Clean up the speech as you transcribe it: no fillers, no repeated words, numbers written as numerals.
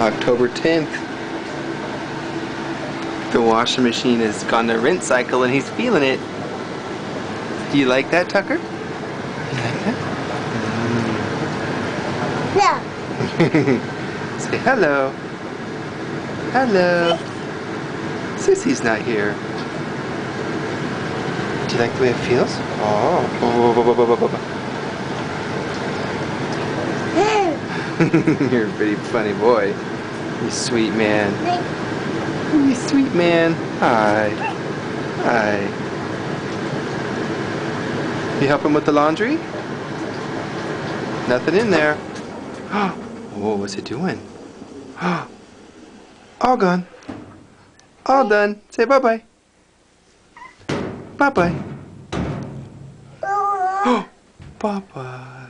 October 10th. The washing machine has gone to rinse cycle and he's feeling it. Do you like that, Tucker? You like that? No. Say hello. Hello. Sissy's not here. Do you like the way it feels? Oh. You're a pretty funny boy. You sweet man. You sweet man. Hi. Hi. You helping with the laundry? Nothing in there. Whoa, what's it doing? All gone. All done. Say bye-bye. Bye-bye. Bye-bye.